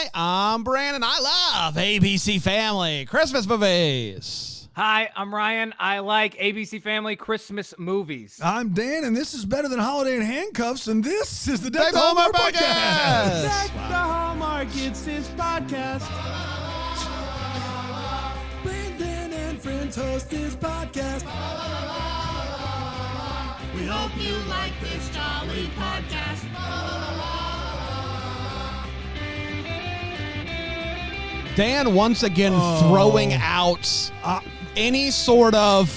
Hi, I'm Brandon. I love ABC Family Christmas movies. Hi, I'm Ryan. I like ABC Family Christmas movies. I'm Dan, and this is better than Holiday in Handcuffs, and this is the Deck the Hallmark Podcast. Podcast. Deck the Hallmark, it's his podcast. Brandon and friends host this podcast. We hope you like this jolly podcast. Dan once again throwing out any sort of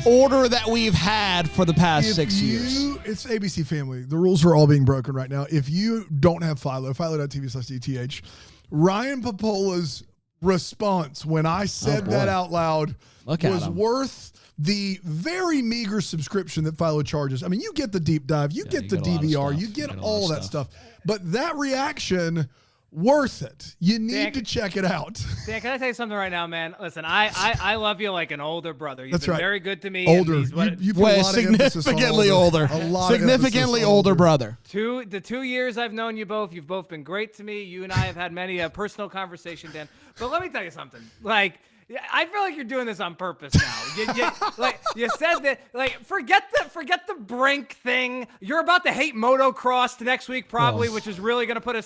order that we've had for the past 6 years. It's ABC Family. The rules are all being broken right now. If you don't have philo.tv/DTH, Ryan Pappolla's response when I said that out loud was worth the very meager subscription that Philo charges. I mean, you get the deep dive, you get the DVR, you get all that stuff. But that reaction, worth it. You need to check it out. Dan, can I tell you something right now, man? Listen, I love you like an older brother. You've been very good to me. Older. You put a lot of emphasis on significantly older. Significantly older brother. The 2 years I've known you both, you've both been great to me. You and I have had many a personal conversation, Dan. But let me tell you something. Like, I feel like you're doing this on purpose now. You said that. Like, forget the Brink thing. You're about to hate motocross next week, probably, which is really going to put a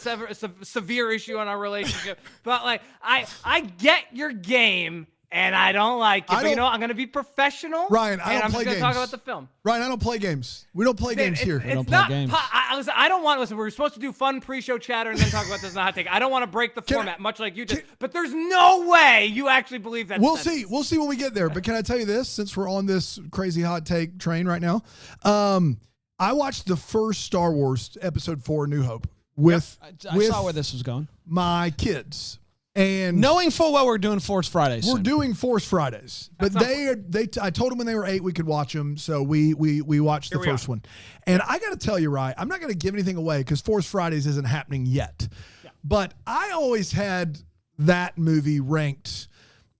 severe issue on our relationship. But like, I get your game, and I don't like it. But you know, I'm going to be professional. Ryan, I'm just going to talk about the film. Ryan, I don't play games. We don't play games here. We don't play games. I don't want. Listen, we're supposed to do fun pre-show chatter and then talk about this in the hot take. I don't want to break the format, much like you did. But there's no way you actually believe that. We'll see. We'll see when we get there. But can I tell you this? Since we're on this crazy hot take train right now, I watched the first Star Wars Episode 4, New Hope, with I saw where this was going. My kids. And knowing full well we're doing Force Fridays. We're doing Force Fridays, but I told them when they were 8 we could watch them, so we watched the first one. And I got to tell you, Ryan, I'm not going to give anything away because Force Fridays isn't happening yet. Yeah. But I always had that movie ranked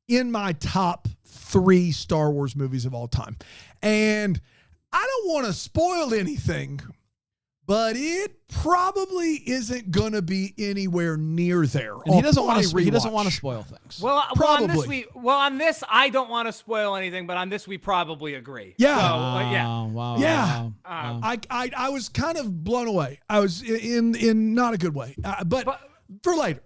in my top 3 Star Wars movies of all time, and I don't want to spoil anything, but it probably isn't going to be anywhere near there. And he doesn't want to spoil things. Well, on this, I don't want to spoil anything, but on this, we probably agree. Yeah. So, Wow. I was kind of blown away. I was in not a good way, but for later.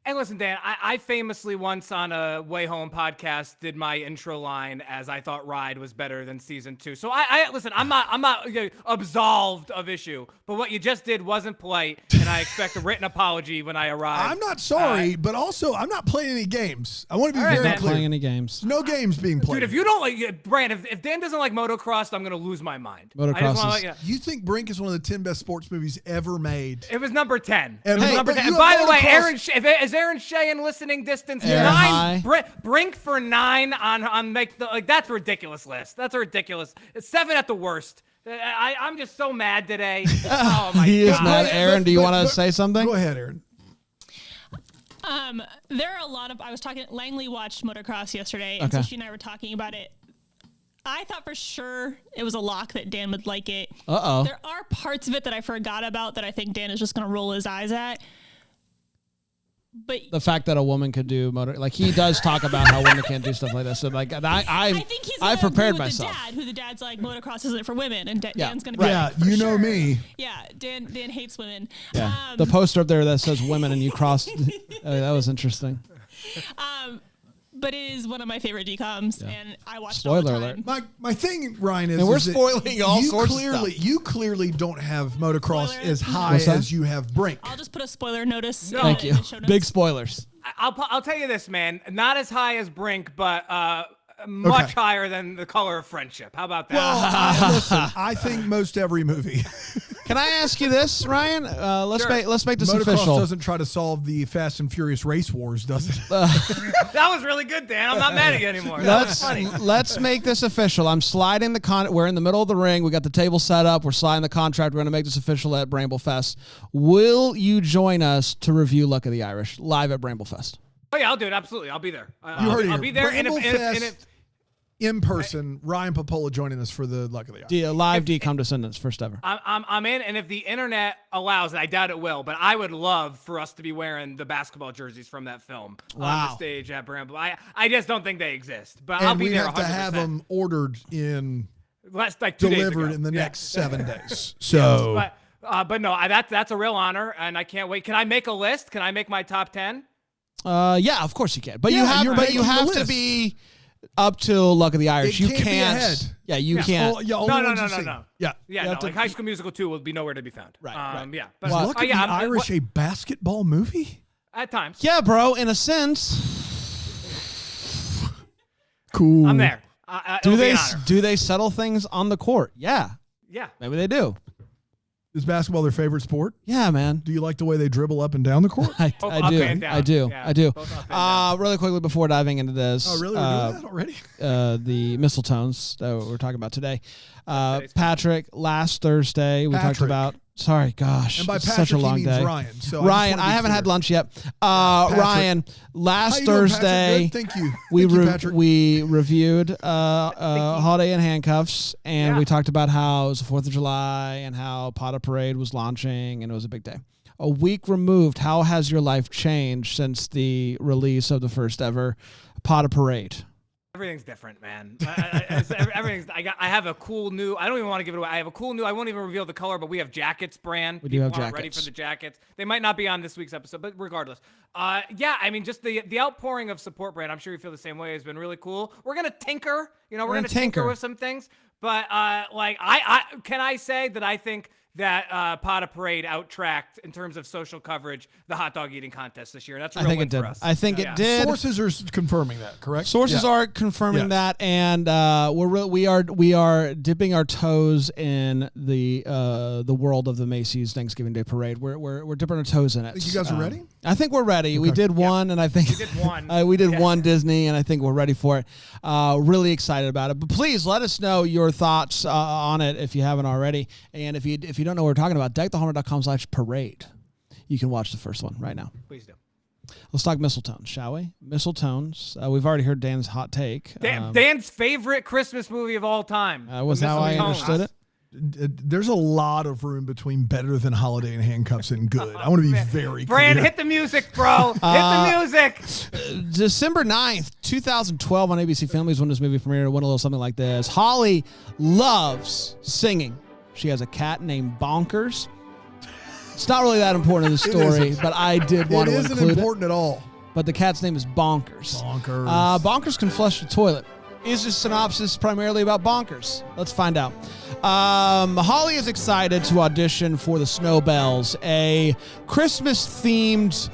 And listen, Dan, I famously once on a Way Home podcast did my intro line as I thought Ride was better than season 2. So listen, I'm not absolved of issue, but what you just did wasn't polite, and I expect a written apology when I arrive. I'm not sorry, but also I'm not playing any games. I want to be very clear. Playing any games. No games being played. Dude, if you don't like Brand, if Dan doesn't like motocross, I'm gonna lose my mind. Motocross. You think Brink is one of the 10 best sports movies ever made? It was number 10. And number 10. And by the way, is Aaron Shea in listening distance? 9. Brink for 9 on make the that's a ridiculous list. That's a ridiculous. It's 7 at the worst. I'm just so mad today. Oh my God. He is mad. Aaron, do you want to say something? Go ahead, Aaron. There are a lot of. I was talking. Langley watched motocross yesterday, and so she and I were talking about it. I thought for sure it was a lock that Dan would like it. There are parts of it that I forgot about that I think Dan is just going to roll his eyes at. But the fact that a woman could do he does talk about how women can't do stuff like this. So like I think he's I prepared myself. The dad's like motocross isn't for women, and Dan's gonna be you know me. Yeah, Dan hates women. Yeah, the poster up there that says women and you crossed. That was interesting. But it is one of my favorite DComs, and I watched Spoiler it all the time. alert. My thing, Ryan, is and we're is spoiling all sorts of stuff. You clearly don't have motocross as high as you have Brink. I'll just put a spoiler notice. Thank you. Big spoilers. I'll tell you this, man. Not as high as Brink, but much higher than The Color of Friendship. How about that? Well, listen, I think most every movie. Can I ask you this, Ryan? Let's make this Motocross official. Doesn't try to solve the Fast and Furious race wars, does it? That was really good, Dan. I'm not mad at you anymore. Let's make this official. I'm sliding we're in the middle of the ring. We got the table set up. We're sliding the contract. We're going to make this official at Bramble Fest. Will you join us to review Luck of the Irish live at Bramble Fest? Oh yeah, I'll do it. Absolutely, I'll be there. You heard it. I'll be there. Bramble Fest in person, Ryan Pappolla joining us for the Luck of the Irish. Live decom descendants, first ever. I'm in, and if the internet allows it, I doubt it will, but I would love for us to be wearing the basketball jerseys from that film on the stage at Bramble. I just don't think they exist, but I'll be there 100%. And we have to have them ordered in, like 2 days ago. Delivered in the next 7 days. So, but no, that's a real honor, and I can't wait. Can I make a list? Can I make my top 10? Yeah, of course you can. But you have to be up till Luck of the Irish. You can't. Be ahead. Yeah, you can't. No. Yeah. No. Like High School Musical 2 will be nowhere to be found. Right. Yeah. But Is Luck of the Irish a basketball movie? At times. Yeah, bro. In a sense. Cool. I'm there. Do they settle things on the court? Yeah. Yeah. Maybe they do. Is basketball their favorite sport? Yeah, man. Do you like the way they dribble up and down the court? I do. Yeah, really quickly before diving into this. Oh, really? We're doing that already? The Mistle-Tones that we're talking about today. Patrick, last Thursday we talked about. Sorry, gosh, and by it's Patrick, such a long he means day. Ryan. So Ryan, I haven't had lunch yet. Ryan, last Thursday, thank you. We reviewed Holiday in Handcuffs, and we talked about how it was the 4th of July and how Pot of Parade was launching, and it was a big day. A week removed, how has your life changed since the release of the first ever Pot of Parade? Everything's different, man. I have a cool new. I don't even want to give it away. I have a cool new. I won't even reveal the color, but we have jackets brand. We do have People aren't jackets. ready for the jackets. They might not be on this week's episode, but regardless, yeah. I mean, just the outpouring of support, brand. I'm sure you feel the same way. Has been really cool. We're gonna tinker. We're gonna tinker with some things. But can I say that I think that Pot of Parade out-tracked in terms of social coverage the hot dog eating contest this year. That's a real win for us. I think it did. Sources are confirming that, correct? Sources are confirming that, and we are dipping our toes in the world of the Macy's Thanksgiving Day Parade. We're dipping our toes in it. Think you guys are ready? I think we're ready. Okay. We did one, and I think we did one. We did one Disney, and I think we're ready for it. Really excited about it. But please let us know your thoughts on it if you haven't already, and if you don't know what we're talking about, deckthehallmark.com/parade. You can watch the first one right now. Please do. Let's talk Mistle-Tones, shall we? Mistle-Tones. We've already heard Dan's hot take. Dan's favorite Christmas movie of all time. Was how I understood it. There's a lot of room between better than Holiday in Handcuffs and good. I want to be very Brand, clear. hit the music, bro. Hit the music. December 9th, 2012 on ABC Family is when this movie premiered. It went a little something like this. Holly loves singing. She has a cat named Bonkers. It's not really that important in the story, but I did want to include it. It isn't important at all. But the cat's name is Bonkers. Bonkers can flush the toilet. Is this synopsis primarily about Bonkers? Let's find out. Holly is excited to audition for the Snowbells, a Christmas-themed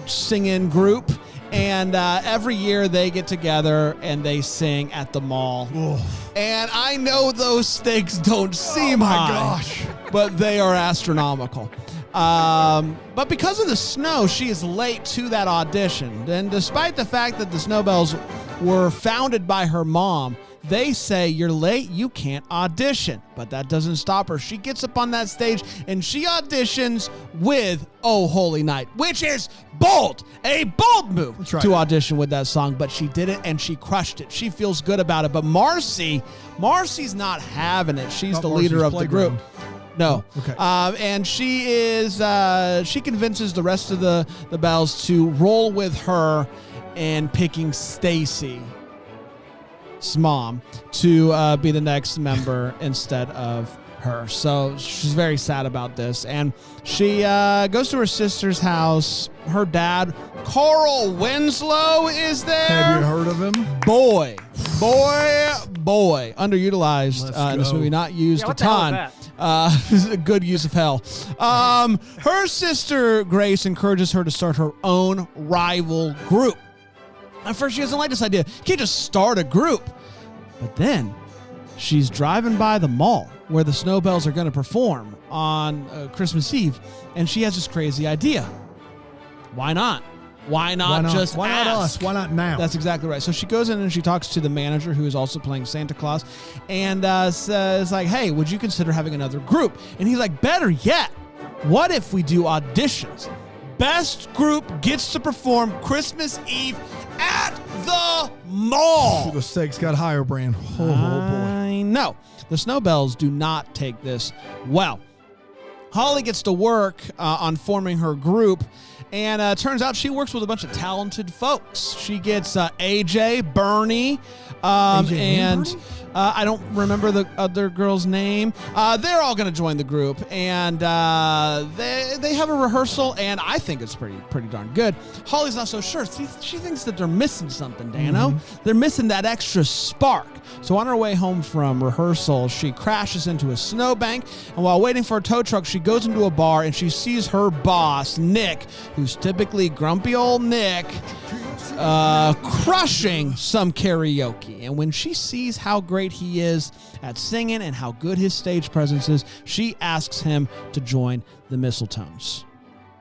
singing group. And every year they get together and they sing at the mall. Oof. And I know those stakes don't seem high, but they are astronomical. But because of the snow, she is late to that audition. And despite the fact that the Snowbells were founded by her mom, they say, you're late, you can't audition. But that doesn't stop her. She gets up on that stage and she auditions with Oh Holy Night, which is bold, a bold move to audition with that song. But she did it and she crushed it. She feels good about it. But Marcy's not having it. She's the leader of the group. No. Okay. And she convinces the rest of the Bells to roll with her in picking Stacy's mom to be the next member instead of her. So she's very sad about this. And she goes to her sister's house. Her dad, Carl Winslow, is there. Have you heard of him? Boy. Underutilized in this movie. Not used a ton. A good use of hell. Her sister, Grace, encourages her to start her own rival group. At first, she doesn't like this idea. You can't just start a group. But then she's driving by the mall where the Snowbells are going to perform on Christmas Eve, and she has this crazy idea. Why not? Why not us? Why not now? That's exactly right. So she goes in and she talks to the manager, who is also playing Santa Claus, and says, like, hey, would you consider having another group? And he's like, better yet, what if we do auditions? Best group gets to perform Christmas Eve at the mall. The stakes got higher, Bran. Oh, boy. I know. The Snowbells do not take this well. Holly gets to work on forming her group, and turns out she works with a bunch of talented folks. She gets AJ, Bernie, and I don't remember the other girl's name. They're all going to join the group, and they have a rehearsal, and I think it's pretty darn good. Holly's not so sure. She thinks that they're missing something, Dano. They're missing that extra spark. So on her way home from rehearsal, she crashes into a snowbank, and while waiting for a tow truck, she goes into a bar, and she sees her boss, Nick, who's typically grumpy old Nick, crushing some karaoke. And when she sees how great he is at singing and how good his stage presence is, she asks him to join the Mistle-Tones.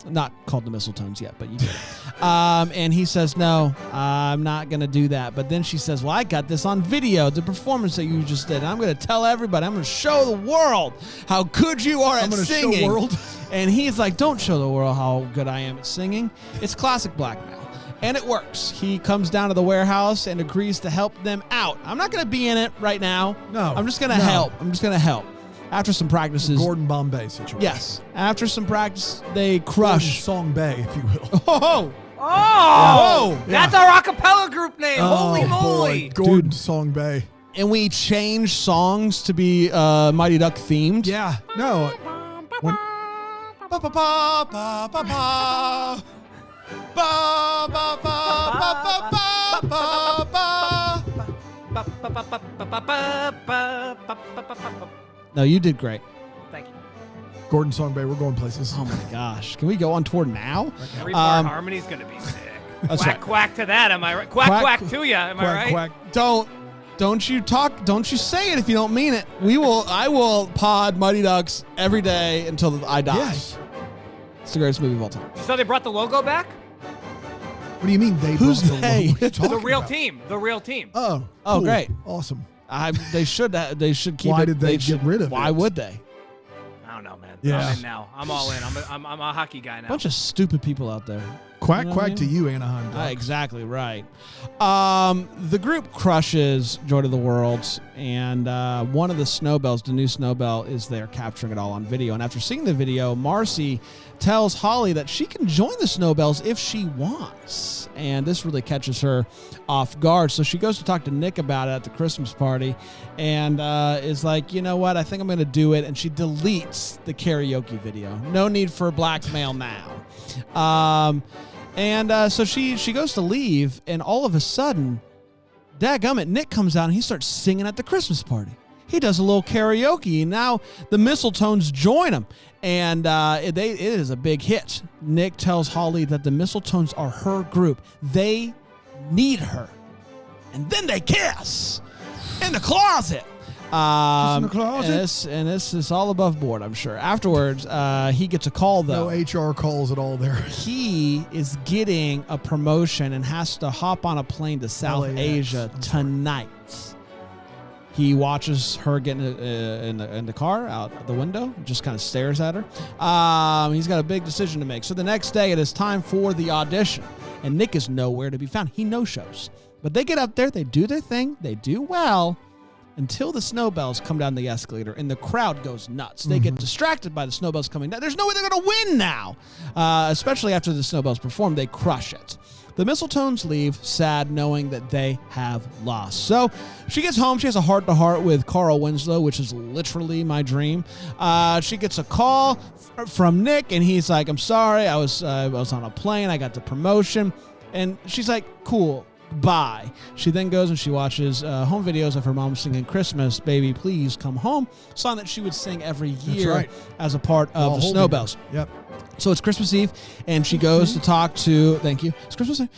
Not called the Mistle-Tones yet, but you get it. And he says, no, I'm not going to do that. But then she says, well, I got this on video, the performance that you just did. And I'm going to tell everybody, I'm going to show the world how good you are at singing. Show the world. And he's like, don't show the world how good I am at singing. It's classic blackmail. And it works. He comes down to the warehouse and agrees to help them out. I'm not going to be in it right now. No. I'm just going to help. After some practices. Gordon Bombay situation. Yes. After some practice, they crush. Song Bay, if you will. Oh! Oh! That's our a cappella group name. Holy moly. Boy. Gordon Song Bay. And we change songs to be Mighty Duck themed. Yeah. No. Ba ba ba ba ba ba. Ba ba ba ba ba ba ba. No, you did great. Thank you. Gordon Song Bay, we're going places. Oh my gosh. Can we go on tour now? 3-part harmony's going to be sick. That's Quack, right. quack to that, am I right? Quack, quack to ya, am I right? Quack. Don't you say it if you don't mean it. I will pod Mighty Ducks every day until I die. Yes. It's the greatest movie of all time. So they brought the logo back? What do you mean they? Who's brought the they? logo? What are you talking The real about? team. The real team. Oh, Oh, great. Awesome. They should keep Why it. did they get rid of it? Why would they? I don't know, man. Yeah. I'm in now. I'm all in. I'm a hockey guy now. Bunch of stupid people out there. Quack, You know what quack I mean? to you, Anaheim Ducks. Exactly right. The group crushes Joy to the World, and one of the Snowbells, the new Snowbell, is there capturing it all on video. And after seeing the video, Marcy tells Holly that she can join the Snowbells if she wants. And this really catches her off guard. So she goes to talk to Nick about it at the Christmas party and is like, you know what? I think I'm going to do it. And she deletes the karaoke video. No need for blackmail now. So she goes to leave, and all of a sudden, dadgummit, Nick comes out and he starts singing at the Christmas party. He does a little karaoke, and now the Mistle-Tones join him, and it is a big hit. Nick tells Holly that the Mistle-Tones are her group. They need her. And then they kiss in the closet. In the closet? And this is all above board, I'm sure. Afterwards, he gets a call, though. No HR calls at all there. He is getting a promotion and has to hop on a plane to South LAX. Asia tonight. He watches her get in the car out the window, just kind of stares at her. He's got a big decision to make. So the next day, it is time for the audition, and Nick is nowhere to be found. He no-shows. But they get up there, they do their thing, they do well, until the Snowbells come down the escalator, and the crowd goes nuts. They get distracted by the Snowbells coming down. There's no way they're going to win now, especially after the Snowbells perform. They crush it. The Mistle-Tones leave, sad, knowing that they have lost. So she gets home. She has a heart-to-heart with Carl Winslow, which is literally my dream. She gets a call from Nick, and he's like, I'm sorry. I was on a plane. I got the promotion. And she's like, cool. Bye. She then goes and she watches home videos of her mom singing Christmas, Baby Please Come Home, song that she would sing every year as a part of the Snowbells. Yep. So it's Christmas Eve, and she goes to talk to, thank you, it's Christmas Eve,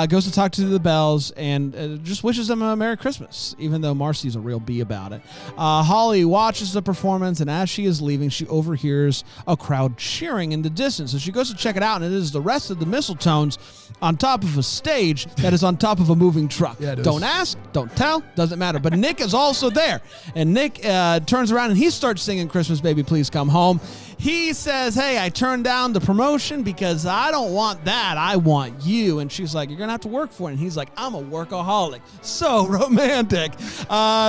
goes to talk to the Bells and just wishes them a Merry Christmas, even though Marcy's a real bee about it. Holly watches the performance, and as she is leaving, she overhears a crowd cheering in the distance. So she goes to check it out, and it is the rest of the Mistle-Tones on top of a stage that is on top of a moving truck. Yeah, it is. Don't ask, don't tell, doesn't matter. But Nick is also there, and Nick turns around, and he starts singing Christmas Baby Please Come Home. he says, hey, I turned down the promotion because I don't want that. I want you. And she's like, you're going to have to work for it. And he's like, I'm a workaholic. So romantic.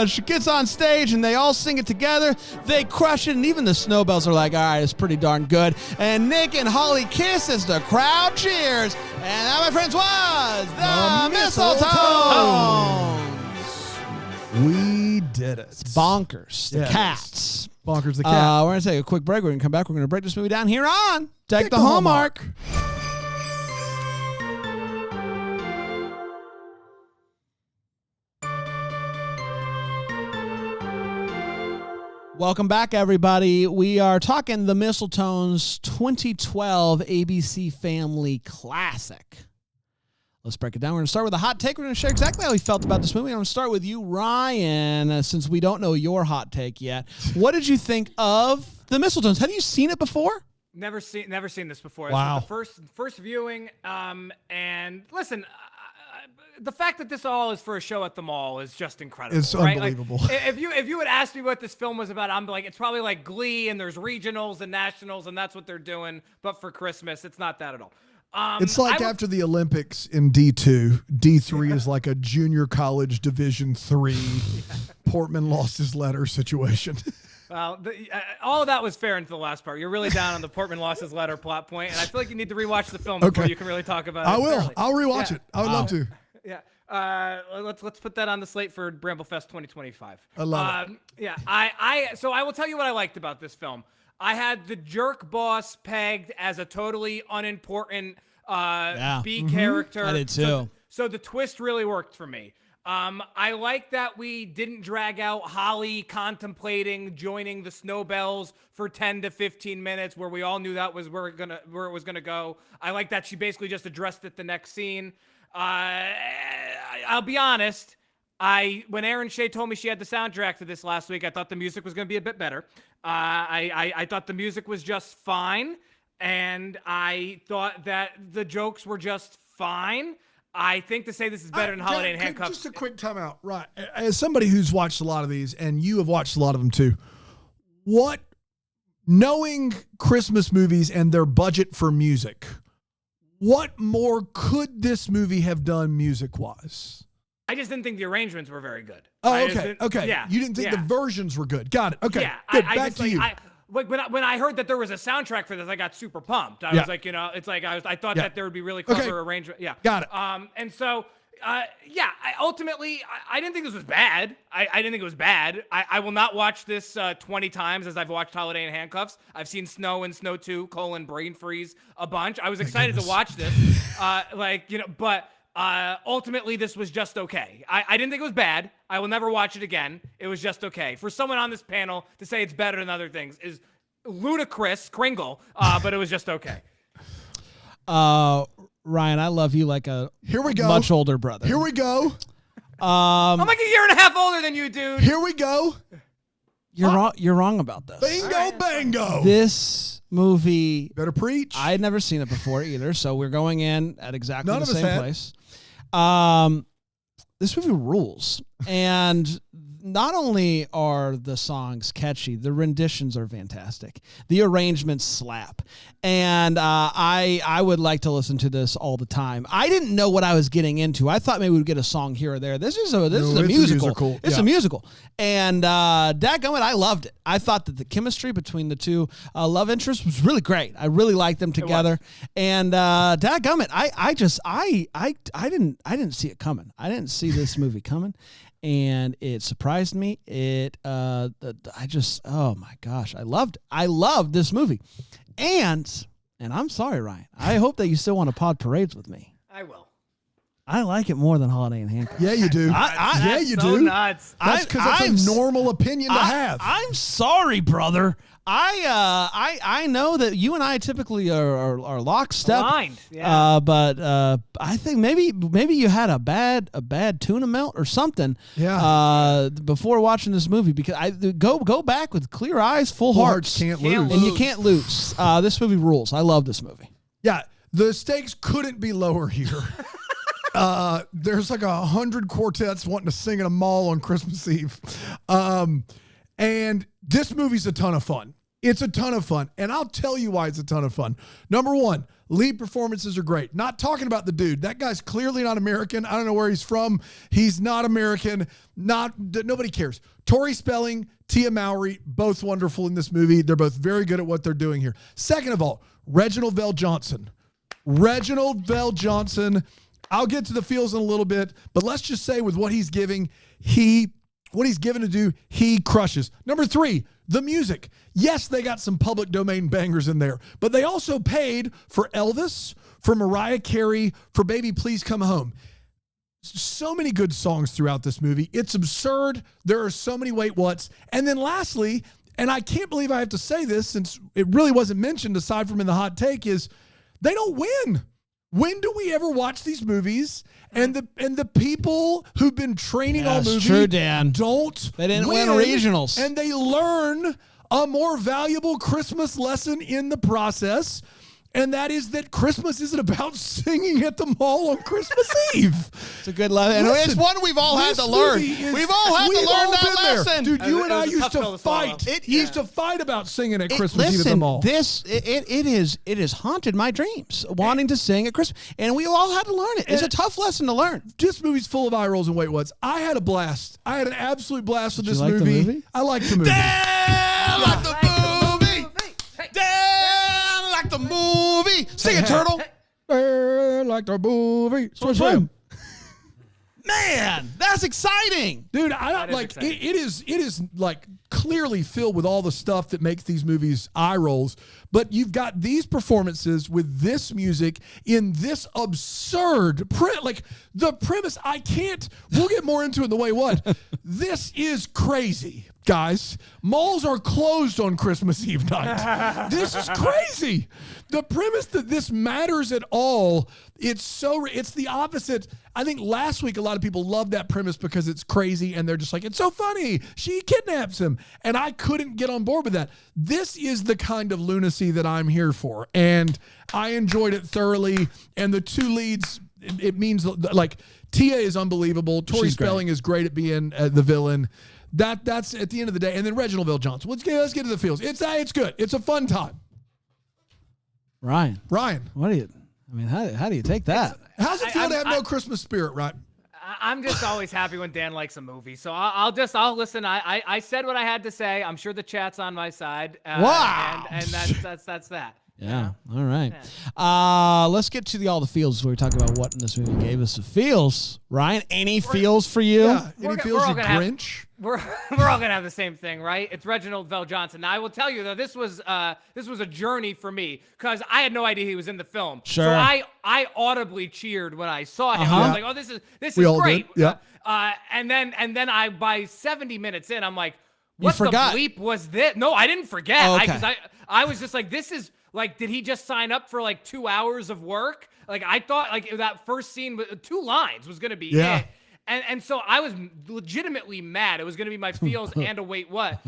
She gets on stage and they all sing it together. They crush it. And even the Snowbells are like, all right, it's pretty darn good. And Nick and Holly kiss as the crowd cheers. And that, my friends, was the Mistle-Tones. We did it. Bonkers. The Cats. Bonkers the Cat. We're going to take a quick break. We're going to come back. We're going to break this movie down here on Take the Hallmark. Welcome back, everybody. We are talking the Mistle-Tones 2012 ABC Family Classic. Let's break it down. We're going to start with a hot take. We're going to share exactly how we felt about this movie. I'm going to start with you, Ryan, since we don't know your hot take yet. What did you think of the Mistle-Tones? Have you seen it before? Never seen this before. Wow. This was the first viewing. And listen, the fact that this all is for a show at the mall is just incredible. It's right? unbelievable. Like, if you had asked me what this film was about, I'm like, it's probably like Glee, and there's regionals and nationals, and that's what they're doing. But for Christmas, it's not that at all. It's like after the Olympics in D2, D3 is like a junior college Division III Portman lost his letter situation. Well, all of that was fair until the last part. You're really down on the Portman lost his letter plot point, and I feel like you need to rewatch the film before you can really talk about it. I will. Fairly. I'll rewatch it. I would love to. Yeah. Let's put that on the slate for Bramblefest 2025. I love it. Yeah. So I will tell you what I liked about this film. I had the jerk boss pegged as a totally unimportant B character. I did too. So the twist really worked for me. I like that we didn't drag out Holly contemplating joining the Snowbells for 10 to 15 minutes, where we all knew that was where it was gonna go. I like that she basically just addressed it the next scene. I'll be honest. When Erin Shea told me she had the soundtrack to this last week, I thought the music was going to be a bit better. I thought the music was just fine, and I thought that the jokes were just fine. I think to say this is better than Holiday in Handcuffs. Just a quick timeout. Right. As somebody who's watched a lot of these, and you have watched a lot of them too, knowing Christmas movies and their budget for music, what more could this movie have done music-wise? I just didn't think the arrangements were very good. Oh, okay. Okay. Yeah. You didn't think the versions were good. Got it. Okay. Yeah. Good. Back to you. When I heard that there was a soundtrack for this, I got super pumped. I was like, it's like I thought that there would be really clever arrangement. Yeah. Got it. And so, ultimately, I didn't think this was bad. I didn't think it was bad. I will not watch this 20 times as I've watched Holiday in Handcuffs. I've seen Snow and Snow 2, Brain Freeze a bunch. I was excited to watch this. But ultimately, this was just okay. I didn't think it was bad. I will never watch it again. It was just okay. For someone on this panel to say it's better than other things is ludicrous, Kringle, but it was just okay. Ryan, I love you like a much older brother. Here we go. I'm like a year and a half older than you, dude. Here we go. You're wrong. You're wrong about this. Bingo, bango. This movie, better preach. I had never seen it before either, so we're going in at exactly the same place. This movie rules, and not only are the songs catchy, the renditions are fantastic. The arrangements slap, and I would like to listen to this all the time. I didn't know what I was getting into. I thought maybe we'd get a song here or there. This is a musical. It's a musical, and dadgummit, I loved it. I thought that the chemistry between the two love interests was really great. I really liked them together, and dadgummit, I didn't see it coming. I didn't see this movie coming. And it surprised me. Oh my gosh, I loved this movie. And I'm sorry, Ryan. I hope that you still want to pod parades with me. I will. I like it more than Holiday in Handcuffs. Yeah, you do. You do. Nuts. That's because that's a normal opinion to have. I'm sorry, brother. I know that you and I typically are lockstep. Aligned. Yeah. But I think maybe you had a bad tuna melt or something. Yeah. Before watching this movie, because I go back with clear eyes, full hearts. Can't lose. And you can't lose. This movie rules. I love this movie. Yeah. The stakes couldn't be lower here. There's like 100 quartets wanting to sing in a mall on Christmas Eve. And this movie's a ton of fun. It's a ton of fun. And I'll tell you why it's a ton of fun. Number one, lead performances are great. Not talking about the dude. That guy's clearly not American. I don't know where he's from. He's not American. Nobody cares. Tori Spelling, Tia Mowry, both wonderful in this movie. They're both very good at what they're doing here. Second of all, Reginald Vell Johnson. I'll get to the feels in a little bit, but let's just say with what he's giving, what he's given to do, he crushes. Number three, the music. Yes, they got some public domain bangers in there, but they also paid for Elvis, for Mariah Carey, for Baby Please Come Home. So many good songs throughout this movie. It's absurd. There are so many wait whats. And then lastly, and I can't believe I have to say this since it really wasn't mentioned aside from in the hot take, is they don't win. When do we ever watch these movies and the people who've been training all movie true, Dan. They didn't win regionals. And they learn a more valuable Christmas lesson in the process. And that is that Christmas isn't about singing at the mall on Christmas Eve. It's a good lesson. And it's one we've all had to learn. We've all had to learn that lesson. Dude, you and I used to fight. Used to fight about singing at Christmas Eve at the mall. It has haunted my dreams, wanting to sing at Christmas. And we all had to learn it. It's a tough lesson to learn. This movie's full of eye rolls and wait whats. I had a blast. I had an absolute blast with this movie. The movie. I liked the movie. Damn, like the movie. Damn, like the movie. Sing it, Turtle. Like the movie. Swim. Man, that's exciting. Dude, I don't like it is like clearly filled with all the stuff that makes these movies eye rolls, but you've got these performances with this music in this absurd like the premise. We'll get more into it in the way what. This is crazy, guys. Malls are closed on Christmas Eve night. This is crazy. The premise that this matters at all, it's the opposite. I think last week a lot of people loved that premise because it's crazy and they're just like, it's so funny. She kidnaps him. And I couldn't get on board with that. This is the kind of lunacy that I'm here for. And I enjoyed it thoroughly. And the two leads, it means like Tia is unbelievable. Tori Spelling is great at being the villain. That's at the end of the day. And then Reginald Vell Johnson. Let's get to the feels. It's good. It's a fun time. Ryan, what do you? I mean, how do you take that? How's it feel to have no Christmas spirit, right? I'm just always happy when Dan likes a movie, so I'll listen. I said what I had to say. I'm sure the chat's on my side. Wow, and that's that. Yeah. All right. Yeah. Let's get to all the feels where we talk about what in this movie gave us the feels. Ryan, any feels for you? Yeah. Any feels, you Grinch? We're all gonna have the same thing, right? It's Reginald Vell Johnson. Now I will tell you though, this was a journey for me because I had no idea he was in the film. Sure. So I audibly cheered when I saw him. I was like, oh, this is great. Did. Yeah. And then I by 70 minutes in, I'm like, what the bleep was this? No, I didn't forget. Oh, okay. I was just like, this is. Like, did he just sign up for like 2 hours of work? Like, I thought like that first scene with 2 lines was going to be it. And so I was legitimately mad. It was going to be my feels and a wait what.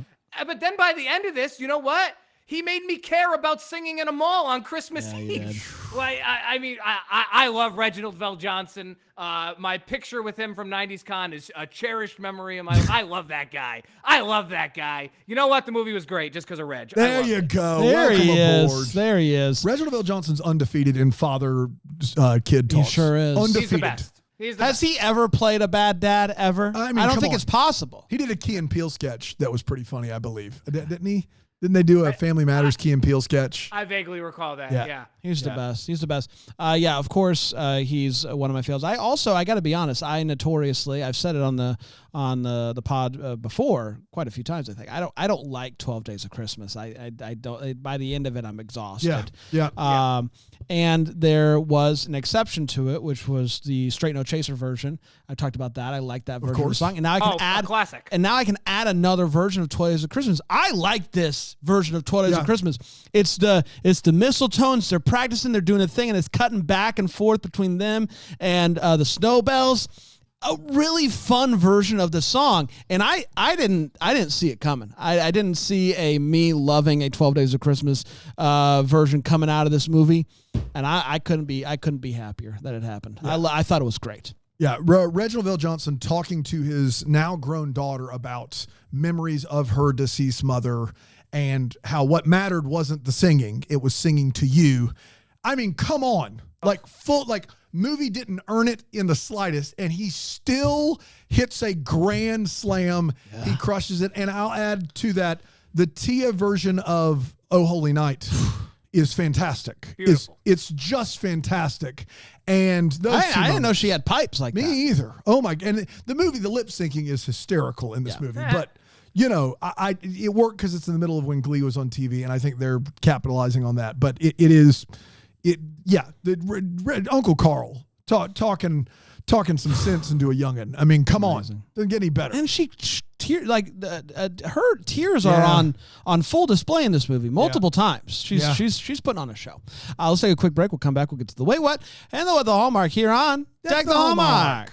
But then by the end of this, you know what? He made me care about singing in a mall on Christmas Eve. Like, I love Reginald Vell Johnson. My picture with him from 90s Con is a cherished memory of my life. I love that guy. You know what? The movie was great just because of Reg. There you go. There Welcome he aboard. is. There he is. Reginald Vell Johnson's undefeated in father-kid talks. He sure is. Undefeated. He's the best. Has he ever played a bad dad ever? I mean, I don't think it's possible. He did a Key and Peele sketch that was pretty funny, I believe. Didn't he? Didn't they do a Family Matters Key and Peele sketch? I vaguely recall that. Yeah. He's the best. He's the best. Of course, he's one of my faves. I got to be honest. I've said it on the pod before quite a few times. I think I don't like 12 Days of Christmas. I don't. By the end of it, I'm exhausted. Yeah. And there was an exception to it, which was the Straight No Chaser version. I talked about that. I like that version of the song. And now I can add classic. And now I can add another version of 12 Days of Christmas. I like this version of 12 Days of Christmas. It's the Mistle-Tones. They're practicing. They're doing a thing, and it's cutting back and forth between them and the Snowbells. A really fun version of the song, and I didn't see it coming. I didn't see me loving a 12 Days of Christmas version coming out of this movie, and I couldn't be happier that it happened. Yeah. I thought it was great. Yeah, Reginald Vell Johnson talking to his now grown daughter about memories of her deceased mother and how what mattered wasn't the singing, it was singing to you. I mean, come on. Movie didn't earn it in the slightest, and he still hits a grand slam. Yeah. He crushes it. And I'll add to that, the Tia version of Oh Holy Night is fantastic. It's just fantastic. And I didn't know she had pipes like that. Me either. Oh my! And the movie, the lip syncing is hysterical in this movie. But it worked because it's in the middle of when Glee was on TV, and I think they're capitalizing on that. But Uncle Carl talking some sense into a youngin'. I mean, come on, doesn't get any better. And her tears are on full display in this movie multiple times. She's putting on a show. Let's take a quick break. We'll come back. We'll get to the Wait What and the What the Hallmark here on Deck the Hallmark.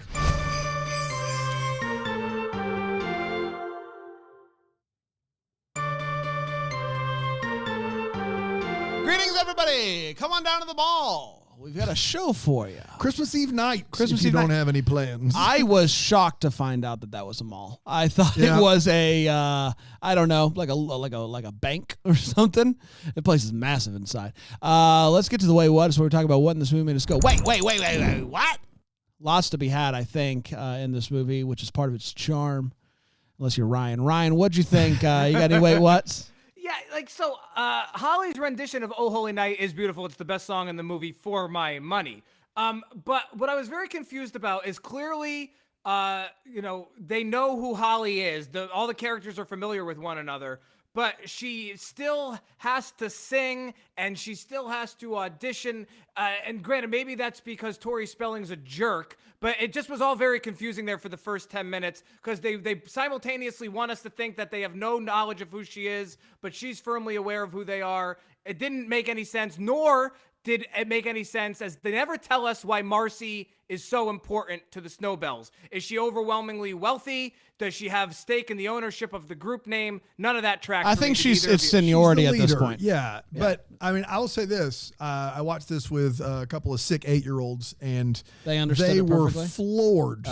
Greetings, everybody. Come on down to the mall. We've got a show for you. Christmas Eve night. If you don't have any plans. I was shocked to find out that was a mall. I thought it was a, I don't know, like a bank or something. The place is massive inside. Let's get to the Wait What. So we're talking about what in this movie made us go, wait, what? Lots to be had, I think, in this movie, which is part of its charm. Unless you're Ryan. Ryan, what'd you think? You got any Wait Whats? Yeah, Holly's rendition of Oh Holy Night is beautiful. It's the best song in the movie for my money. But what I was very confused about is clearly, they know who Holly is. All the characters are familiar with one another, but she still has to sing and she still has to audition. And granted, maybe that's because Tori Spelling's a jerk, but it just was all very confusing there for the first 10 minutes because they simultaneously want us to think that they have no knowledge of who she is, but she's firmly aware of who they are. It didn't make any sense, nor did it make any sense as they never tell us why Marcy is so important to the Snowbells. Is she overwhelmingly wealthy? Does she have stake in the ownership of the group name? None of that tracks. I think it's seniority at this point. Yeah, but I mean, I will say this. I watched this with a couple of sick 8-year-olds, and they were floored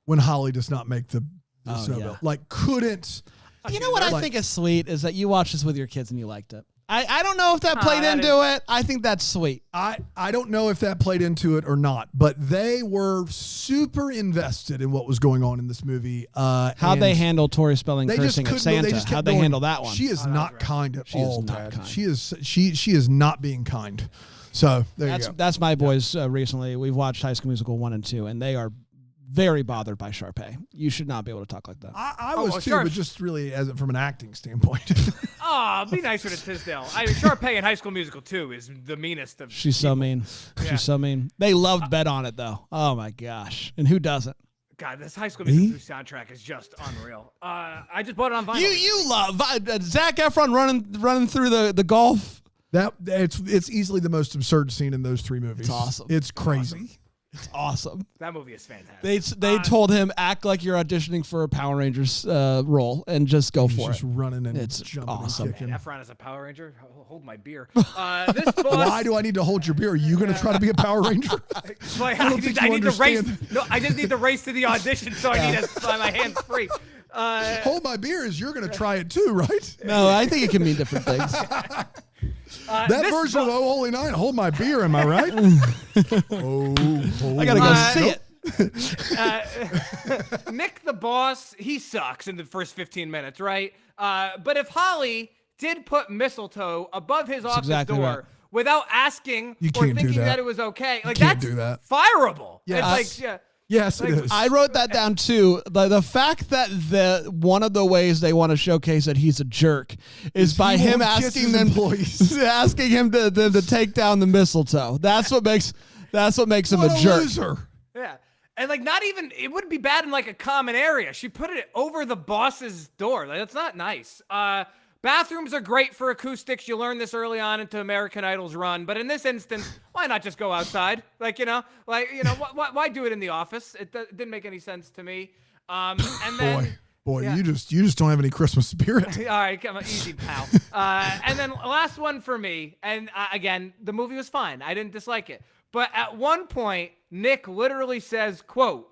when Holly does not make the Snowbell. Like, couldn't. You know what I think is sweet is that you watched this with your kids and you liked it. I don't know if that played into it. I think that's sweet. I don't know if that played into it or not, but they were super invested in what was going on in this movie. How'd they handle Tori Spelling cursing at Santa? How'd they handle that one? She is not kind at all, Dad. She is not being kind. So there you go. That's my boys recently. We've watched High School Musical 1 and 2, and they are very bothered by Sharpay. You should not be able to talk like that. I was too, but just really from an acting standpoint. Be nicer to Tisdale. Sharpay in High School Musical 2 is the meanest of She's people. So mean. Yeah. She's so mean. They loved Bet on It, though. Oh, my gosh. And who doesn't? God, this High School Musical 2 soundtrack is just unreal. I just bought it on vinyl. You love Zac Efron running through the golf. It's easily the most absurd scene in those 3 movies. It's awesome. It's crazy. Awesome. It's awesome. That movie is fantastic. They told him, act like you're auditioning for a Power Rangers role and just go for it. Just running and it's jumping awesome. and kicking. Efron is a Power Ranger? Hold my beer. This boss, why do I need to hold your beer? Are you going to try to be a Power Ranger? I need to race. No, I just need to race to the audition, so I need to fly my hands free. Hold my beer is you're going to try it too, right? No, I think it can mean different things. That version of Oh Holy Night, hold my beer, am I right? I gotta go see it. Nick the boss, he sucks in the first 15 minutes, right? But if Holly did put mistletoe above his office door without asking or thinking that it was okay, like that's fireable. Yes. It's like, yes, it is. I wrote that down too. The fact that one of the ways they want to showcase that he's a jerk is by him asking them asking him to take down the mistletoe. That's what makes him a jerk. Loser. Yeah. And like not even it wouldn't be bad in like a common area. She put it over the boss's door. Like that's not nice. Bathrooms are great for acoustics. You learn this early on into American Idol's run. But in this instance, why not just go outside? Why do it in the office? It didn't make any sense to me. And then, boy, you just don't have any Christmas spirit. All right, come on, easy, pal. And then last one for me. And again, the movie was fine. I didn't dislike it. But at one point, Nick literally says, quote,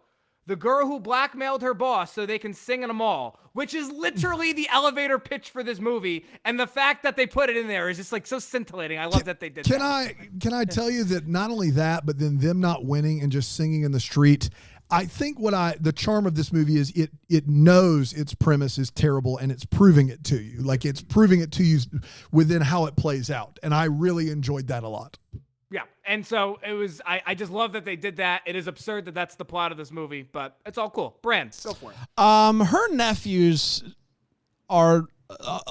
the girl who blackmailed her boss so they can sing in a mall, which is literally the elevator pitch for this movie. And the fact that they put it in there is just like so scintillating. I love that they did that. Can I tell you that not only that, but then them not winning and just singing in the street, I think the charm of this movie is it knows its premise is terrible and it's proving it to you. Like it's proving it to you within how it plays out. And I really enjoyed that a lot. Yeah. And so it was, I just love that they did that. It is absurd that that's the plot of this movie, but it's all cool. Brand, go for it. Her nephews are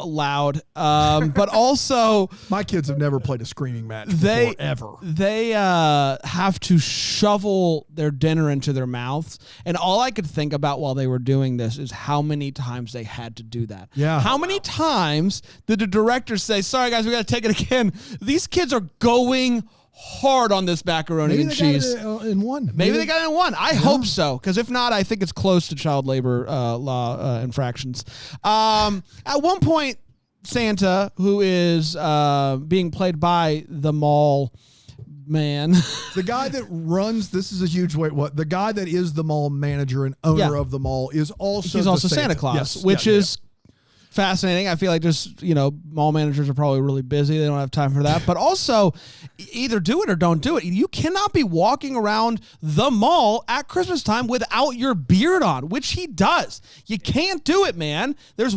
loud, but also my kids have never played a screaming match before, ever. They have to shovel their dinner into their mouths, and all I could think about while they were doing this is how many times they had to do that. Yeah. How many times did the director say, "Sorry guys, we got to take it again"? These kids are going hard on this macaroni and cheese. Maybe they got it in one. Maybe they got it in one. I hope so, because if not, I think it's close to child labor law infractions. At one point, Santa, who is being played by the mall man, the guy that runs, this is a huge weight. What the guy that is the mall manager and owner of the mall is also he's also Santa Claus, yes. which is fascinating. I feel like just, mall managers are probably really busy. They don't have time for that. But also, either do it or don't do it. You cannot be walking around the mall at Christmas time without your beard on, which he does. You can't do it, man. There's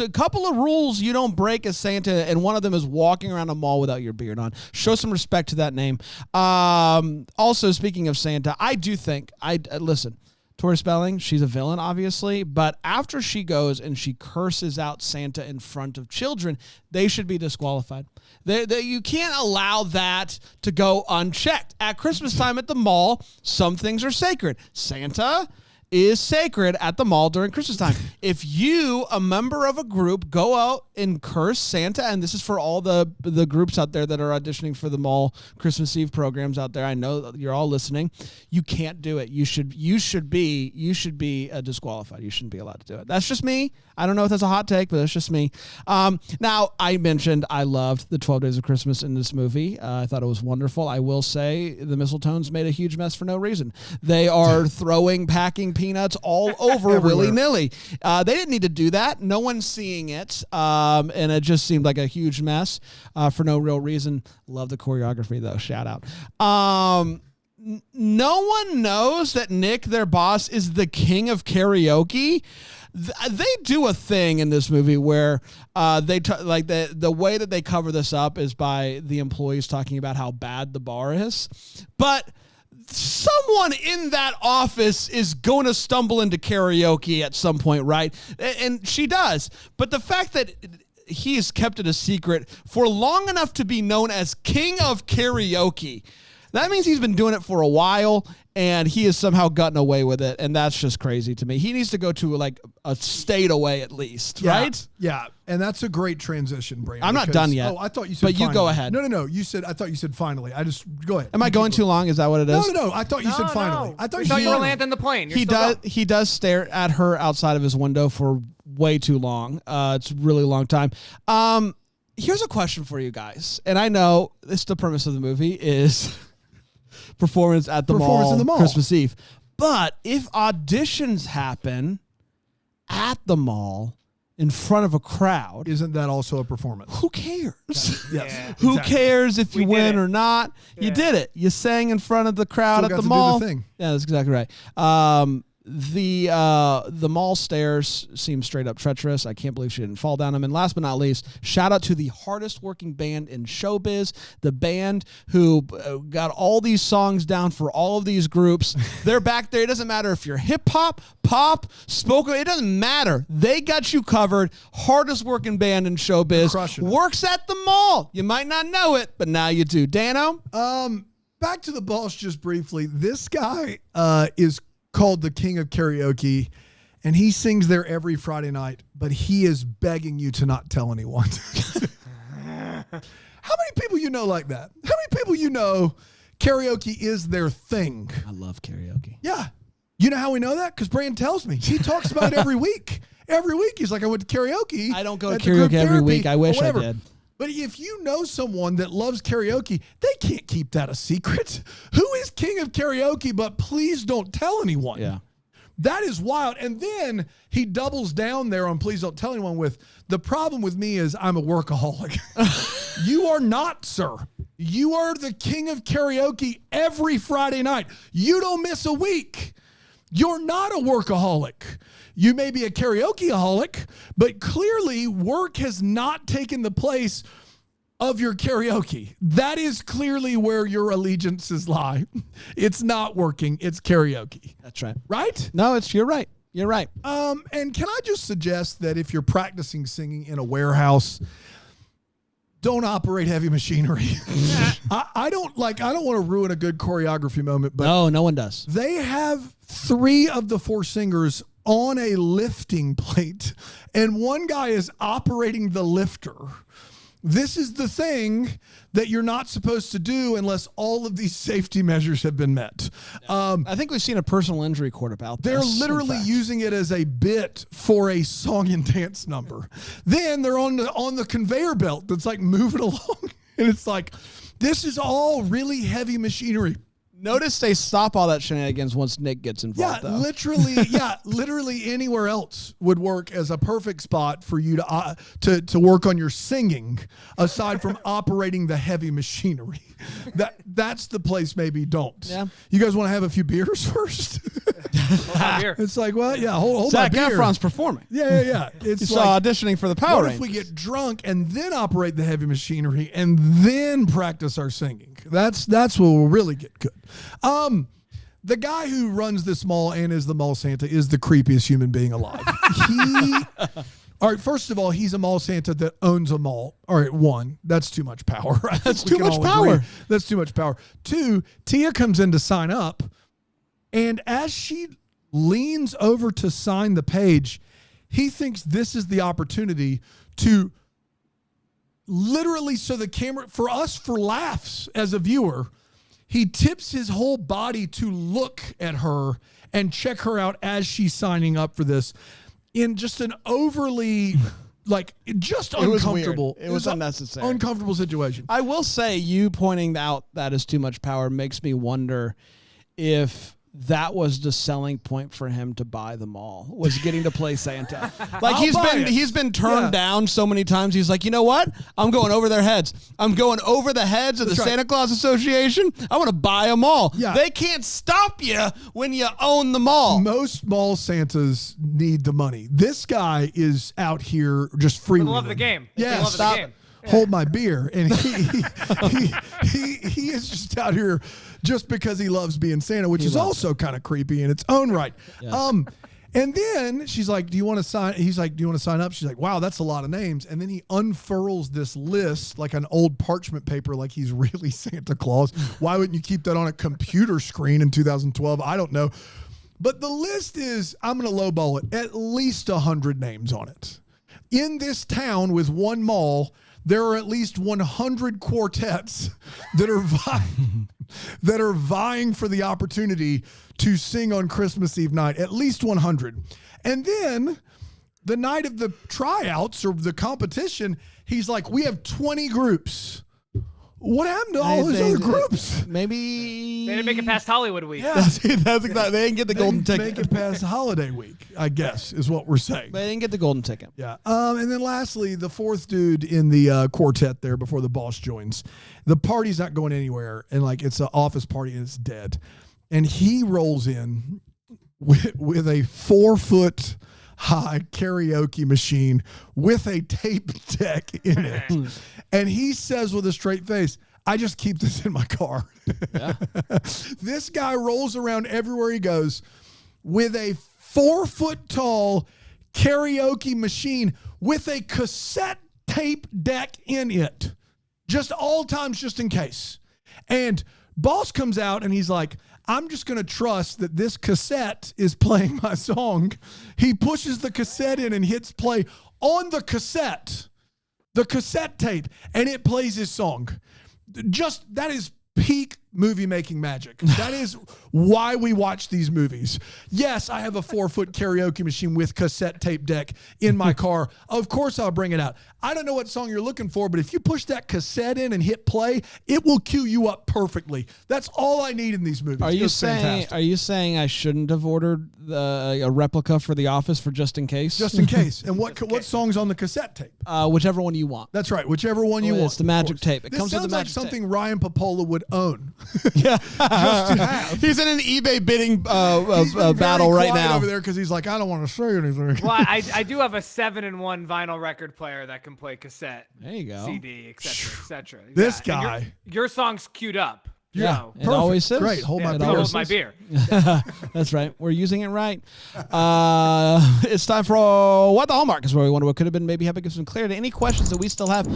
a couple of rules you don't break as Santa, and one of them is walking around a mall without your beard on. Show some respect to that name. Also, speaking of Santa, I do think, listen, Tori Spelling, she's a villain, obviously, but after she goes and she curses out Santa in front of children, they should be disqualified. You can't allow that to go unchecked. At Christmas time at the mall, some things are sacred. Santa is sacred at the mall during Christmas time. If you, a member of a group, go out and curse Santa, and this is for all the groups out there that are auditioning for the mall Christmas Eve programs out there, I know you're all listening, you can't do it. You should be disqualified. You shouldn't be allowed to do it. That's just me. I don't know if that's a hot take, but that's just me. Now, I mentioned I loved the 12 Days of Christmas in this movie. I thought it was wonderful. I will say the Mistle-Tones made a huge mess for no reason. They are packing peanuts all over willy-nilly. They didn't need to do that. No one's seeing it. And it just seemed like a huge mess for no real reason. Love the choreography, though. Shout out. No one knows that Nick, their boss, is the king of karaoke. They do a thing in this movie where the way that they cover this up is by the employees talking about how bad the bar is. But someone in that office is going to stumble into karaoke at some point, right? And she does. But the fact that he has kept it a secret for long enough to be known as King of Karaoke, that means he's been doing it for a while, and he has somehow gotten away with it, and that's just crazy to me. He needs to go to like a state away at least, right? Yeah, and that's a great transition, Brandon. I'm not done yet. Oh, I thought you said but finally. You go ahead. No. I thought you said finally. Go ahead. Am I going too long? Is that what it is? No. I thought you said finally. I thought you were landing the plane. He does stare at her outside of his window for way too long. It's a really long time. Here's a question for you guys, and I know it's the premise of the movie is performance at the mall Christmas Eve. But if auditions happen at the mall in front of a crowd, isn't that also a performance? Who cares? Yes. Yeah. Who cares if you win or not? Yeah. You did it. You sang in front of the crowd at the mall. Do the thing. Yeah, that's exactly right. The mall stairs seem straight up treacherous. I can't believe she didn't fall down them. And last but not least, shout out to the hardest working band in showbiz, the band who got all these songs down for all of these groups. They're back there. It doesn't matter if you're hip hop, pop, spoken. It doesn't matter. They got you covered. Hardest working band in showbiz. Works at the mall. You might not know it, but now you do. Dano? Back to the boss just briefly. This guy is called the King of Karaoke, and he sings there every Friday night, but he is begging you to not tell anyone. How many people you know like that? How many people you know karaoke is their thing? I love karaoke. Yeah. You know how we know that? Because Brand tells me. He talks about it every week. Every week he's like, I went to karaoke. I don't go to karaoke every week. I wish I did. But if you know someone that loves karaoke, they can't keep that a secret. Who is King of Karaoke? But please don't tell anyone. Yeah. That is wild. And then he doubles down there on Please Don't Tell Anyone with, the problem with me is I'm a workaholic. You are not, sir. You are the king of karaoke every Friday night. You don't miss a week. You're not a workaholic. You may be a karaokeaholic, but clearly work has not taken the place of your karaoke. That is clearly where your allegiances lie. It's not working. It's karaoke. That's right. Right? No, you're right. You're right. And can I just suggest that if you're practicing singing in a warehouse, don't operate heavy machinery. I don't want to ruin a good choreography moment, but no one does. They have 3 of the 4 singers on a lifting plate, and one guy is operating the lifter. This is the thing that you're not supposed to do unless all of these safety measures have been met. I think we've seen a personal injury court about this. They're literally using it as a bit for a song and dance number. Then they're on the conveyor belt that's like moving along. And it's like, this is all really heavy machinery. Notice they stop all that shenanigans once Nick gets involved. Literally anywhere else would work as a perfect spot for you to work on your singing, aside from operating the heavy machinery. That's the place. Maybe don't. Yeah. You guys want to have a few beers first? It's like, well, yeah, hold Zac my beer. Efron's performing. Yeah. It's you saw auditioning for the Power Rangers. Rangers. What if we get drunk and then operate the heavy machinery and then practice our singing? That's where we'll really get good. The guy who runs this mall and is the mall Santa is the creepiest human being alive. All right, first of all, he's a mall Santa that owns a mall. All right, 1, that's too much power. That's too much power. That's too much power. 2, Tia comes in to sign up, and as she leans over to sign the page, he thinks this is the opportunity to literally, so the camera, for laughs as a viewer, he tips his whole body to look at her and check her out as she's signing up for this in just an overly, uncomfortable. It was unnecessary. Uncomfortable situation. I will say, you pointing out that is too much power makes me wonder if that was the selling point for him to buy the mall, was getting to play Santa. Like he's been turned down so many times. He's like, you know what? I'm going over their heads. I'm going over the heads of the Santa Claus Association. I want to buy a mall. Yeah. They can't stop you when you own the mall. Most mall Santas need the money. This guy is out here just freewheeling. Love the game. Yeah, love the game. Hold my beer, and he is just out here just because he loves being Santa, which is also kind of creepy in its own right. Yes. And then she's like, "Do you want to sign?" He's like, "Do you want to sign up?" She's like, "Wow, that's a lot of names." And then he unfurls this list like an old parchment paper, like he's really Santa Claus. Why wouldn't you keep that on a computer screen in 2012? I don't know. But the list is, I'm going to lowball it, at least 100 names on it. In this town with one mall, there are at least 100 quartets that are vying for the opportunity to sing on Christmas Eve night. At least 100. And then the night of the tryouts or the competition, he's like, we have 20 groups. What happened to all those other groups? Maybe they didn't make it past Hollywood Week. Yeah. That's exactly. They didn't get the golden ticket. Make it past Holiday Week, I guess, is what we're saying. They didn't get the golden ticket. Yeah. And then lastly, the 4th dude in the quartet there before the boss joins. The party's not going anywhere, and like it's an office party and it's dead. And he rolls in with a 4-foot high karaoke machine with a tape deck in it. And he says with a straight face, I just keep this in my car. Yeah. This guy rolls around everywhere he goes with a 4-foot tall karaoke machine with a cassette tape deck in it. Just all times, just in case. And boss comes out and he's like, I'm just going to trust that this cassette is playing my song. He pushes the cassette in and hits play on the cassette tape, and it plays his song. Just, that is peak movie making magic. That is why we watch these movies. Yes, I have a 4-foot karaoke machine with cassette tape deck in my car. Of course I'll bring it out. I don't know what song you're looking for, but if you push that cassette in and hit play, it will cue you up perfectly. That's all I need in these movies. Are you saying I shouldn't have ordered a replica for The Office for just in case? Just in case. And what song's on the cassette tape? Whichever one you want. That's right. Whichever one you want. It's the magic tape. It This comes with sounds the like magic something tape. Ryan Pappolla would own. Yeah. Just to have. He's in an eBay bidding He's been battle very right quiet now. over there because he's like, I don't want to say anything. Well, I do have a 7-in-1 vinyl record player that can play cassette, There you go. CD, etc., etc. This And guy. your song's queued up. Yeah, So, it always is. Great. Hold my yeah, beer. so hold my beer. That's right. We're using it right. It's time for What the Hallmark is where we wonder what could have been. Maybe have to give some clarity. Any questions that we still have?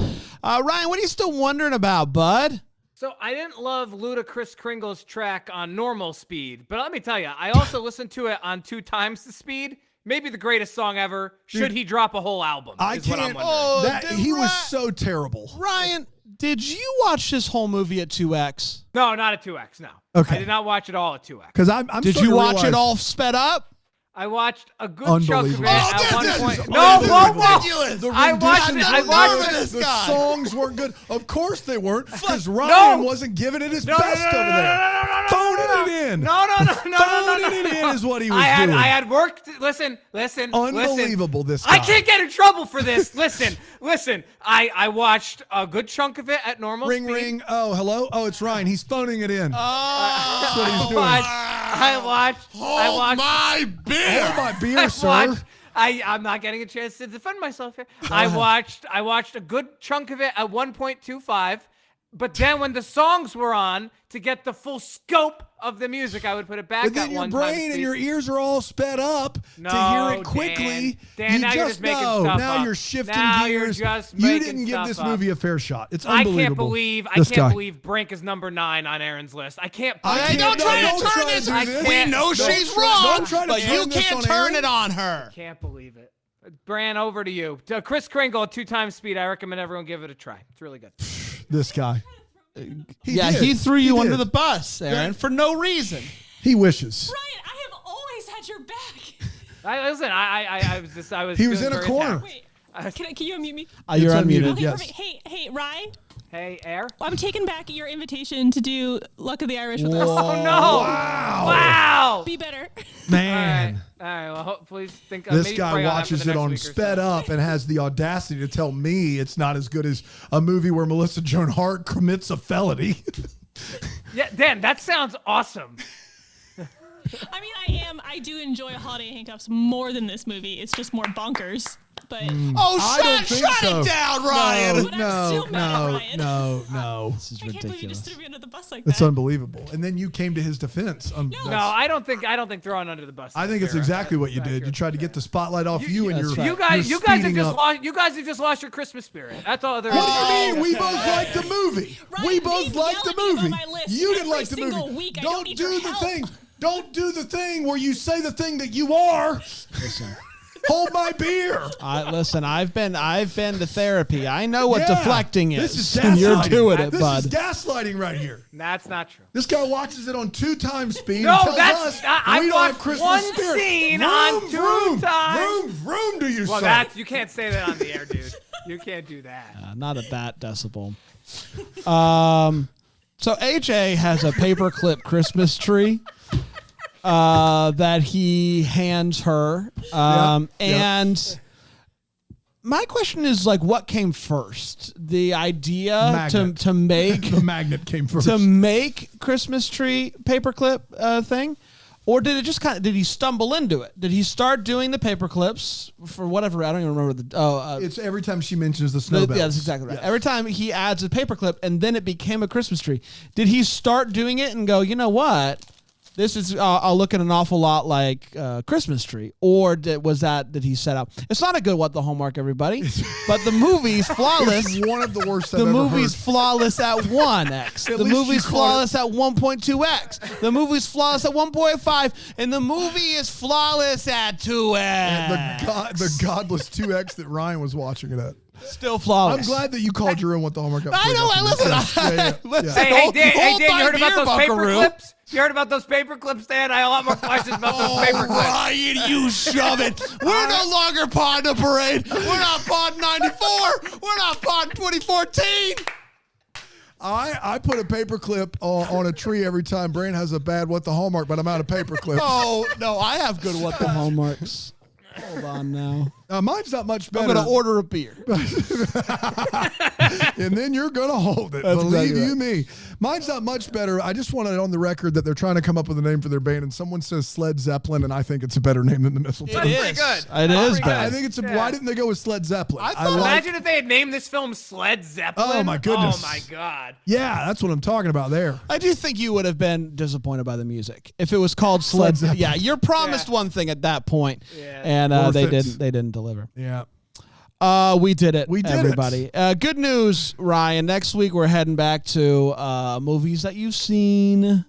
Ryan, what are you still wondering about, bud? So I didn't love Ludacris Kringle's track on normal speed, but let me tell you, I also listened to it on 2 times the speed. Maybe the greatest song ever. Should he drop a whole album? I is what I'm can't. wondering. He was so terrible. Ryan, did you watch this whole movie at 2x? No, not at 2x. No. Okay. I did not watch it all at 2x. Because I'm Did starting you to watch realize- it all sped up? I watched a good chunk of it Unbelievable. at Oh, one this point. is No, unbelievable. whoa. The I watched it. renditions I were watched good. it. The songs weren't good. Of course they weren't, because Ryan wasn't giving it his best over there. Phoning it in. No. Phoning it in is what he was doing. I had worked. Listen. Unbelievable, Listen. this guy. I can't get in trouble for this. Listen. I watched a good chunk of it at normal Ring, speed. ring. Oh, hello? Oh, it's Ryan. He's phoning it in. That's what he's doing. I watched. my beer. Hold my beer, I sir. watched. I'm not getting a chance to defend myself here. I watched a good chunk of it at 1.25, but then when the songs were on, to get the full scope of the music, I would put it back But then at your 1 brain time and speed. your ears are all sped up to hear No, it quickly. Dan, you now just you're just making know. stuff Now up. you're shifting Now you're gears. just You making didn't give stuff this up. movie a fair shot. It's I unbelievable. can't guy. believe Brink is number 9 on Aaron's list. I can't. I Don't try to turn to this. do this. We know Don't she's try- wrong, don't try to but you turn this can't on turn Aaron. it on her. Can't believe it. Bran, over to you. Chris Kringle, 2 times speed. I recommend everyone give it a try. It's really good. This guy. He threw you under did. the bus, Aaron, for no reason. He wishes. Ryan, I have always had your back. I was. He was feeling in a very corner. attacked. Wait, can you unmute me? You're It's unmuted. unmuted. Okay, Yes. perfect. Hey, Ryan. Hey, Air. I'm taking back your invitation to do Luck of the Irish with us. Oh no! Wow! Be better. Man. All right. Well, hopefully, think This maybe guy pray on that for watches the it next on week or sped so. up and has the audacity to tell me it's not as good as a movie where Melissa Joan Hart commits a felony. Yeah, Dan, that sounds awesome. I mean, I do enjoy Holiday in Handcuffs more than this movie. It's just more bonkers. But Oh, I don't think shut so. it down, Ryan. But I'm still mad at Ryan. no. This is I can't believe you just ridiculous. threw me under the bus like It's that. unbelievable. And then you came to his defense. No, I don't think throwing under the bus. I is think it's fair. exactly what you That's did. You accurate. tried to get the spotlight off you and That's your right. You guys your have speeding just up. lost. You guys have just lost your Christmas spirit. That's all there is. What do you mean? We both liked the movie. Ryan, We both they liked the yell at me movie. about my list You didn't every like the single movie. week. I Don't don't need do your the help. thing. Don't do the thing where you say the thing that you are. Listen. Hold my beer. Listen, I've been to therapy. I know what Yeah. deflecting is. This is and you're gaslighting. doing it, This bud. is gaslighting right here. That's not true. This guy watches it on 2 times speed. No, and tells that's- us I we don't have watched Christmas one spirit. scene vroom, on 2 vroom, times. Vroom, do you Well, say? you can't say that on the air, dude. You can't do that. Not at that decibel. So AJ has a paperclip Christmas tree that he hands her. And my question is, like, what came first? The idea Magnet. to make The magnet came first. to make Christmas tree paperclip thing? Or did it just did he stumble into it? Did he start doing the paper clips for whatever? I don't even remember It's every time she mentions the snow bells. yeah, that's exactly right. Yes. Every time he adds a paperclip, and then it became a Christmas tree. Did he start doing it and go, you know what? This is I'll look at an awful lot like Christmas tree, or did he set up? It's not a good What the Hallmark, everybody, but the movie's flawless. It's one of the worst I've The ever movie's heard. flawless at 1x. At The least movie's you called flawless at 1.2x. The movie's flawless at 1.5, and the movie is flawless at 2x. The godless 2X that Ryan was watching it at. Still flawless. I'm glad that you called your own what the Hallmark episode. I know. Listen. Hey, Dan, you heard about those paper clips? You heard about those paper clips, Dan? I have a lot more questions about those paper clips. Ryan, you shove it. We're no longer Pod the Parade. We're not Pod 94. We're not Pod 2014. I put a paper clip on a tree every time Brain has a bad what the Hallmark, but I'm out of paper clips. Oh, no, I have good what the Hallmarks. Hold on now. Mine's not much better. I'm going to order a beer. And then you're going to hold it. That's Believe exactly you me. Mine's not much better. I just want it on the record that they're trying to come up with a name for their band, and someone says Led Zeppelin, and I think it's a better name than the Mistle-Tones. It That's pretty good. It is bad. I think it's why didn't they go with Led Zeppelin? Imagine if they had named this film Sled Zeppelin. Oh, my goodness. Oh, my God. Yeah, that's what I'm talking about there. I do think you would have been disappointed by the music if it was called Sled Zeppelin. Yeah, you're promised one thing at that point, and they didn't deliver. Yeah. We did it. We did everybody. Good news, Ryan. Next week we're heading back to movies that you've seen.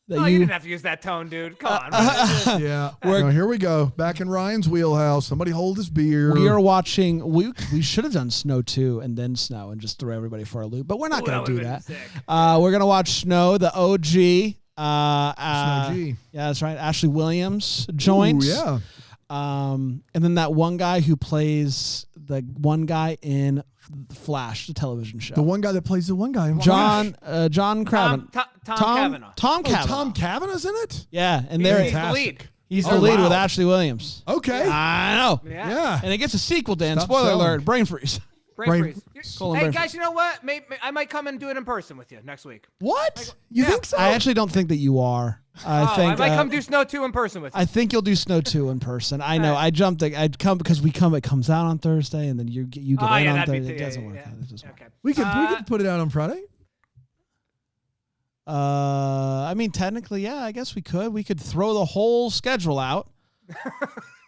You didn't have to use that tone, dude. Come on. Yeah. No, here we go. Back in Ryan's wheelhouse. Somebody hold his beer. We are watching. We should have done Snow 2 and then Snow and just throw everybody for a loop, but we're not going to do that. We're going to watch Snow, the OG. Snow G. Yeah, that's right. Ashley Williams joins. Ooh, yeah. And then that one guy who plays the one guy in Flash, the television show. The one guy that plays the one guy in John Craven. Tom Cavanaugh. Tom Cavanaugh. Tom Cavanaugh's in it? Yeah, and He's the lead. He's the lead with Ashley Williams. Okay. I know. Yeah. And it gets a sequel, Dan. Stop Spoiler selling. alert. Brain freeze. Brain freeze. Colon Hey, brain guys, you know what? I might come and do it in person with you next week. What? You Yeah. think so? I actually don't think that you are. I might come do Snow 2 in person with you. I think you'll do Snow 2 in person. I know. I'd come because it comes out on Thursday, and then you get in on Thursday. It doesn't work. It doesn't work. Okay. We could put it out on Friday. I mean, technically, yeah. I guess we could. We could throw the whole schedule out.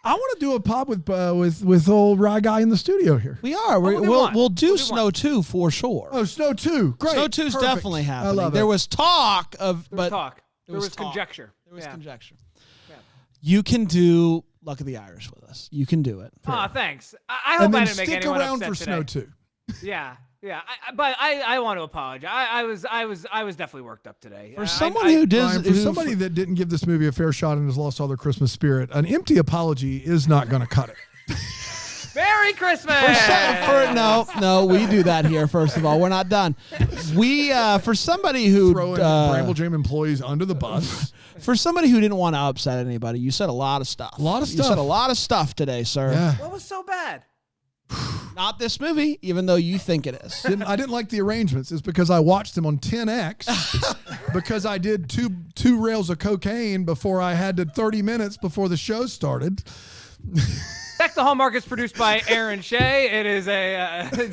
I want to do a pod with old Rye Guy in the studio here. We are. We'll do Snow 2 for sure. Oh, Snow 2. Great. Snow 2 is Perfect. definitely happening. I love it. There was talk of, There was but talk. There was talk. conjecture. There was Yeah. conjecture. Yeah. You can do Luck of the Irish with us. You can do it. Oh, thanks. I hope And I then didn't make stick anyone around upset for today. Snow 2. Yeah. But I want to apologize. I was definitely worked up today. For someone who does, Ryan, for somebody that didn't give this movie a fair shot and has lost all their Christmas spirit, an empty apology is not going to cut it. Merry Christmas. No, we do that here. First of all, we're not done. We for somebody who Throwing Bramble Jam employees under the bus. For somebody who didn't want to upset anybody, you said a lot of stuff. You said a lot of stuff today, sir. Yeah. What was so bad? Not this movie, even though you think it is. I didn't like the arrangements. It's because I watched them on 10X because I did two rails of cocaine before I had to 30 minutes before the show started. Deck the Hallmark is produced by Aaron Shea. It is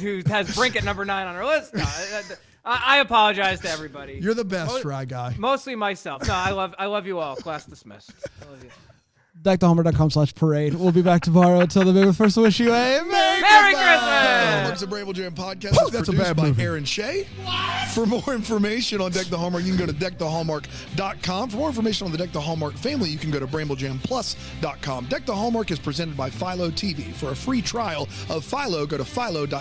who has Brink at number 9 on our list. No, I apologize to everybody. You're the best, Rye Guy. Mostly myself. No, I love you all. Class dismissed. I love you. DeckTheHallmark.com/parade. We'll be back tomorrow. Until the very first, wish you a Merry Christmas! Hallmark's a Bramble Jam podcast. It's That's a produced bad by movie. Aaron Shea. For more information on Deck the Hallmark, you can go to deckthehallmark.com. For more information on the Deck the Hallmark family, you can go to bramblejamplus.com. Deck the Hallmark is presented by Philo TV. For a free trial of Philo, go to philo.tv/DTH.